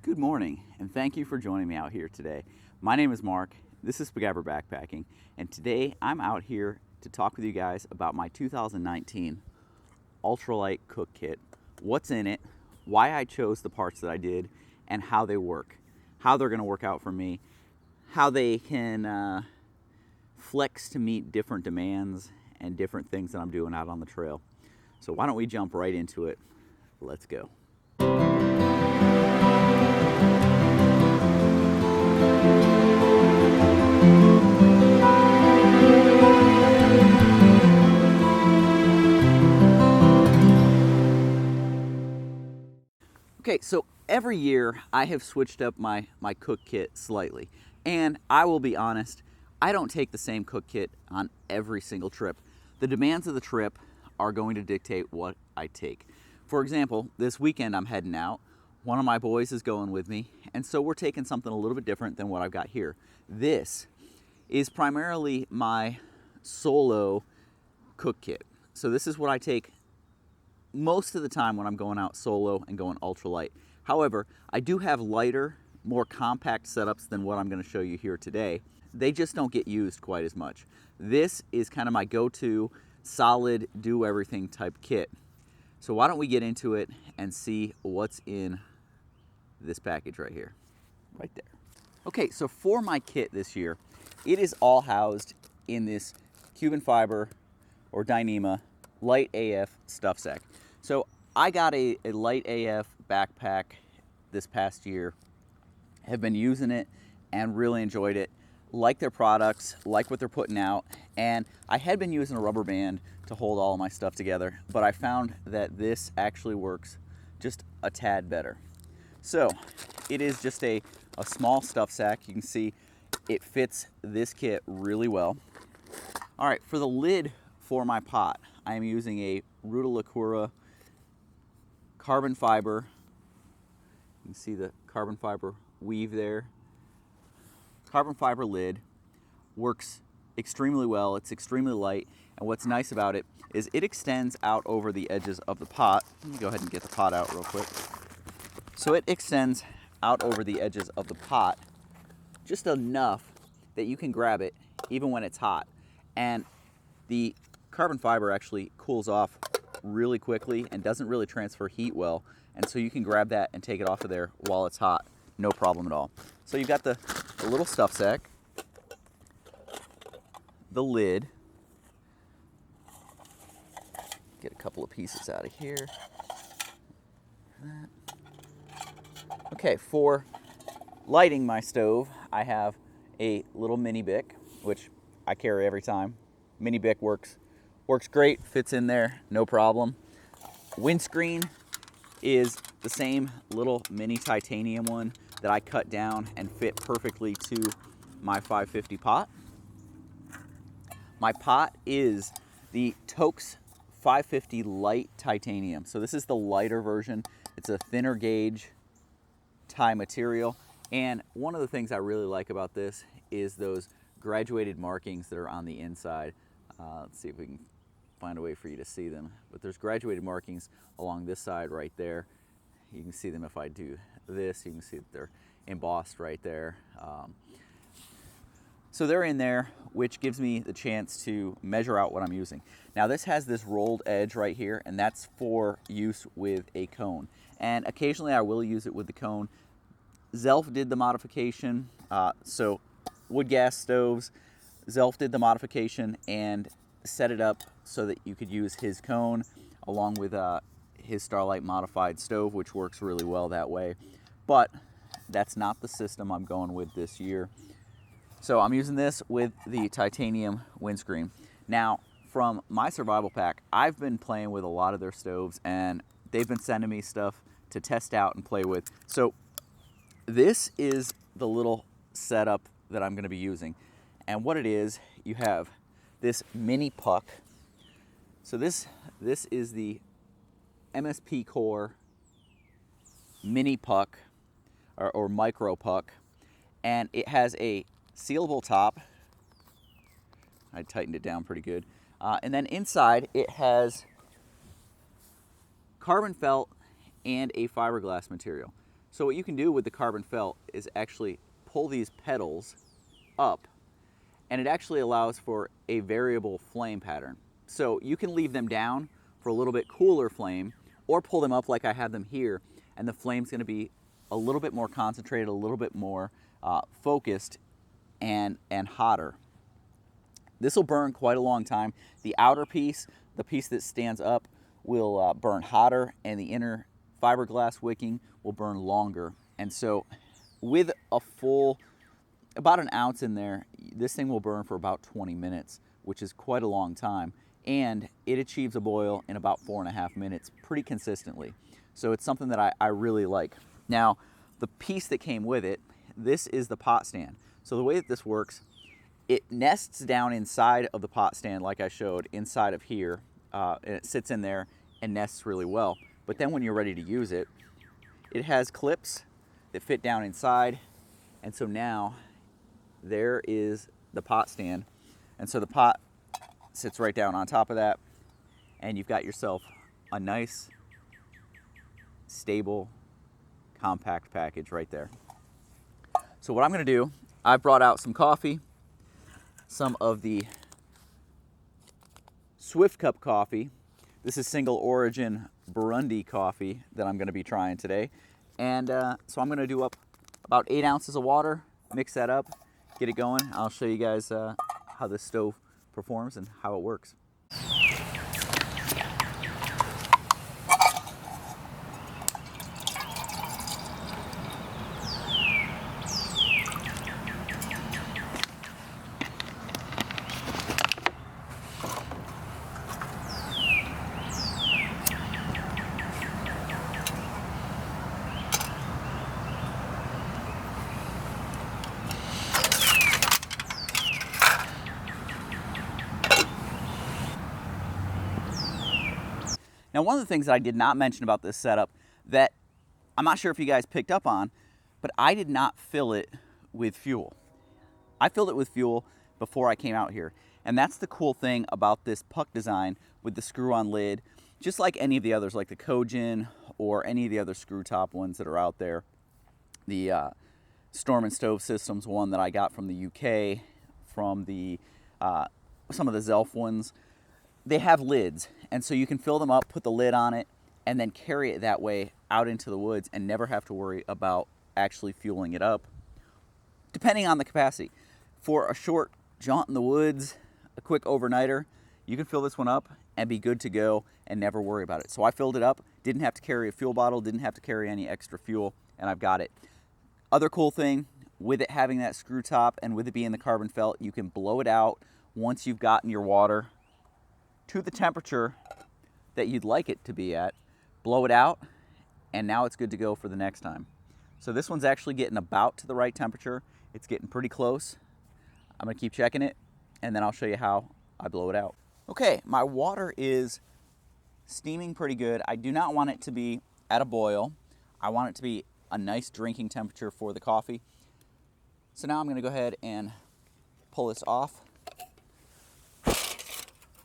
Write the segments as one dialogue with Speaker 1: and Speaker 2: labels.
Speaker 1: Good morning, and thank you for joining me out here today. My name is Mark, this is Spiguyver Backpacking, and today I'm out here to talk with you guys about my 2019 Ultralight Cook Kit, what's in it, why I chose the parts that I did, and how they work, how they're going to work out for me, how they can flex to meet different demands and different things that I'm doing out on the trail. So why don't we jump right into it? Let's go. Okay, so every year I have switched up my cook kit slightly. And I will be honest, I don't take the same cook kit on every single trip. The demands of the trip are going to dictate what I take. For example, this weekend I'm heading out. One of my boys is going with me, and so we're taking something a little bit different than what I've got here. This is primarily my solo cook kit. So this is what I take most of the time when I'm going out solo and going ultralight. However, I do have lighter, more compact setups than what I'm going to show you here today. They just don't get used quite as much. This is kind of my go-to solid do everything type kit. So why don't we get into it and see what's in this package right here, right there. Okay, so for my kit this year, it is all housed in this Cuban fiber or Dyneema light AF stuff sack. So I got a light AF backpack this past year, have been using it and really enjoyed it, like their products, like what they're putting out, and I had been using a rubber band to hold all of my stuff together, but I found that this actually works just a tad better. So it is just a small stuff sack. You can see it fits this kit really well. All right, for the lid for my pot, I am using a Ruta Locura carbon fiber. You can see the carbon fiber weave there. Carbon fiber lid works extremely well. It's extremely light, and what's nice about it is it extends out over the edges of the pot. Let me go ahead and get the pot out real quick. So it extends out over the edges of the pot just enough that you can grab it even when it's hot. And the carbon fiber actually cools off really quickly and doesn't really transfer heat well, and so you can grab that and take it off of there while it's hot, no problem at all. So you've got the little stuff sack, the lid, get a couple of pieces out of here. Okay, for lighting my stove, I have a little mini Bic, which I carry every time. Mini Bic works great, fits in there, no problem. Windscreen is the same little mini titanium one that I cut down and fit perfectly to my 550 pot. My pot is the Toaks 550 light titanium. So this is the lighter version. It's a thinner gauge tie material. And one of the things I really like about this is those graduated markings that are on the inside. Let's see if we can find a way for you to see them. But there's graduated markings along this side right there. You can see them if I do this. You can see that they're embossed right there. So they're in there, which gives me the chance to measure out what I'm using. Now this has this rolled edge right here, and that's for use with a cone. And occasionally I will use it with the cone. Zelf did the modification, so wood gas stoves, Zelf did the modification and set it up so that you could use his cone along with his Starlight modified stove, which works really well that way. But that's not the system I'm going with this year. So I'm using this with the titanium windscreen. Now, from MySurvivalPack, I've been playing with a lot of their stoves, and they've been sending me stuff to test out and play with. So this is the little setup that I'm going to be using. And what it is, you have this mini PUK. So this is the MSP Core mini PUK or micro PUK, and it has a sealable top. I tightened it down pretty good. And then inside it has carbon felt and a fiberglass material. So what you can do with the carbon felt is actually pull these petals up, and it actually allows for a variable flame pattern. So you can leave them down for a little bit cooler flame, or pull them up like I have them here, and the flame's gonna be a little bit more concentrated, a little bit more focused and hotter. This will burn quite a long time. The outer piece, the piece that stands up, will burn hotter, and the inner fiberglass wicking will burn longer. And so with a full, about an ounce in there, this thing will burn for about 20 minutes, which is quite a long time. And it achieves a boil in about 4.5 minutes pretty consistently. So it's something that I really like. Now, the piece that came with it, this is the pot stand. So the way that this works, it nests down inside of the pot stand like I showed, inside of here, and it sits in there and nests really well. But then when you're ready to use it, it has clips that fit down inside, and so now there is the pot stand. And so the pot sits right down on top of that, and you've got yourself a nice, stable, compact package right there. So what I'm gonna do, I've brought out some coffee, some of the Swift Cup coffee. This is single origin Burundi coffee that I'm gonna be trying today. And so I'm gonna do up about 8 ounces of water, mix that up, get it going. I'll show you guys how this stove performs and how it works. Now, one of the things that I did not mention about this setup that I'm not sure if you guys picked up on, but I did not fill it with fuel. I filled it with fuel before I came out here. And that's the cool thing about this puck design with the screw-on lid, just like any of the others, like the Kojin or any of the other screw top ones that are out there. The Storm and Stove Systems one that I got from the UK, from the some of the Zelf ones, they have lids, and so you can fill them up, put the lid on it, and then carry it that way out into the woods and never have to worry about actually fueling it up, depending on the capacity. For a short jaunt in the woods, a quick overnighter, you can fill this one up and be good to go and never worry about it. So I filled it up, didn't have to carry a fuel bottle, didn't have to carry any extra fuel, and I've got it. Other cool thing, with it having that screw top and with it being the carbon felt, you can blow it out once you've gotten your water to the temperature that you'd like it to be at, blow it out, and now it's good to go for the next time. So this one's actually getting about to the right temperature. It's getting pretty close. I'm gonna keep checking it, and then I'll show you how I blow it out. Okay, my water is steaming pretty good. I do not want it to be at a boil. I want it to be a nice drinking temperature for the coffee. So now I'm gonna go ahead and pull this off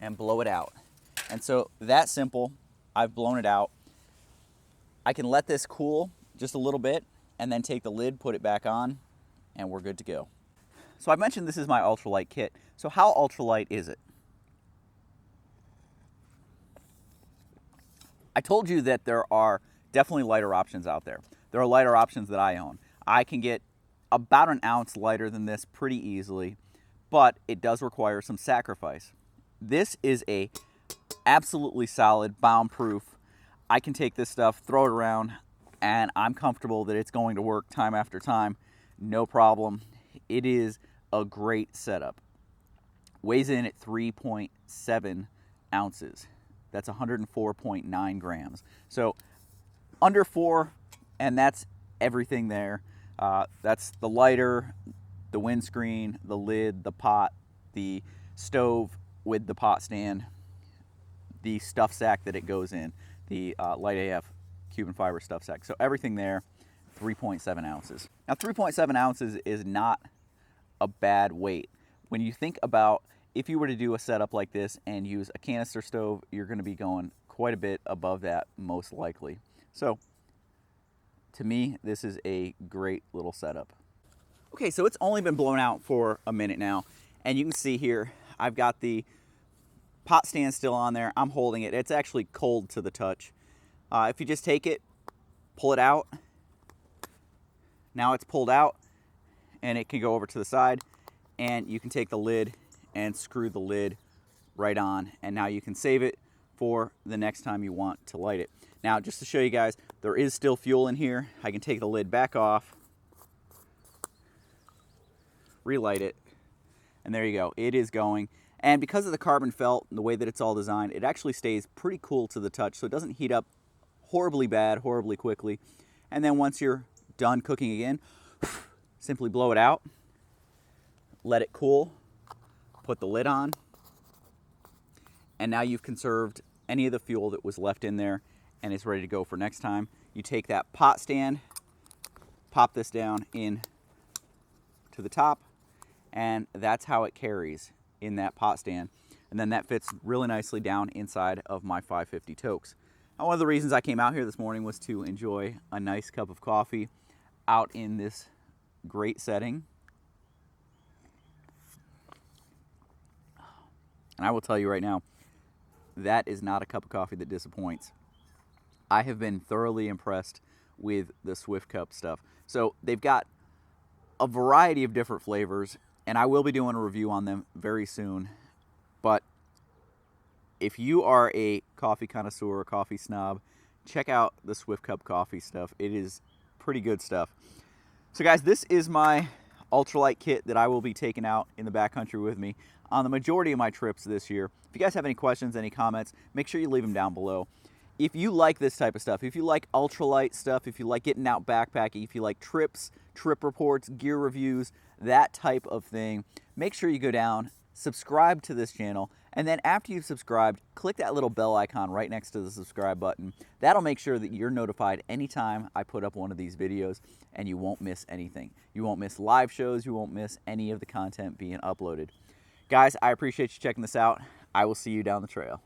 Speaker 1: and blow it out. And so that simple, I've blown it out. I can let this cool just a little bit and then take the lid, put it back on, and we're good to go. So I mentioned this is my ultralight kit. So how ultralight is it? I told you that there are definitely lighter options out there. There are lighter options that I own. I can get about an ounce lighter than this pretty easily, but it does require some sacrifice. This is a absolutely solid, bomb-proof. I can take this stuff, throw it around, and I'm comfortable that it's going to work time after time, no problem. It is a great setup. Weighs in at 3.7 ounces. That's 104.9 grams. So under 4, and that's everything there. That's the lighter, the windscreen, the lid, the pot, the stove with the pot stand, the stuff sack that it goes in, the Light AF Cuban fiber stuff sack. So everything there, 3.7 ounces. Now 3.7 ounces is not a bad weight. When you think about if you were to do a setup like this and use a canister stove, you're going to be going quite a bit above that most likely. So to me, this is a great little setup. Okay, so it's only been blown out for a minute now, and you can see here, I've got the pot stand still on there. I'm holding it. It's actually cold to the touch. If you just take it, pull it out, now it's pulled out, and it can go over to the side, and you can take the lid and screw the lid right on, and now you can save it for the next time you want to light it. Now, just to show you guys, there is still fuel in here. I can take the lid back off, relight it, and there you go. It is going. And because of the carbon felt and the way that it's all designed, it actually stays pretty cool to the touch, so it doesn't heat up horribly bad, horribly quickly. And then once you're done cooking again, simply blow it out, let it cool, put the lid on, and now you've conserved any of the fuel that was left in there and it's ready to go for next time. You take that pot stand, pop this down in to the top, and that's how it carries in that pot stand. And then that fits really nicely down inside of my 550 Toaks. Now, one of the reasons I came out here this morning was to enjoy a nice cup of coffee out in this great setting. And I will tell you right now, that is not a cup of coffee that disappoints. I have been thoroughly impressed with the Swift Cup stuff. So they've got a variety of different flavors, and I will be doing a review on them very soon. But if you are a coffee connoisseur, a coffee snob, check out the Swift Cup coffee stuff. It is pretty good stuff. So guys, this is my ultralight kit that I will be taking out in the backcountry with me on the majority of my trips this year. If you guys have any questions, any comments, make sure you leave them down below. If you like this type of stuff, if you like ultralight stuff, if you like getting out backpacking, if you like trips, trip reports, gear reviews, that type of thing, make sure you go down, subscribe to this channel, and then after you've subscribed, click that little bell icon right next to the subscribe button. That'll make sure that you're notified anytime I put up one of these videos, and you won't miss anything. You won't miss live shows, you won't miss any of the content being uploaded. Guys, I appreciate you checking this out. I will see you down the trail.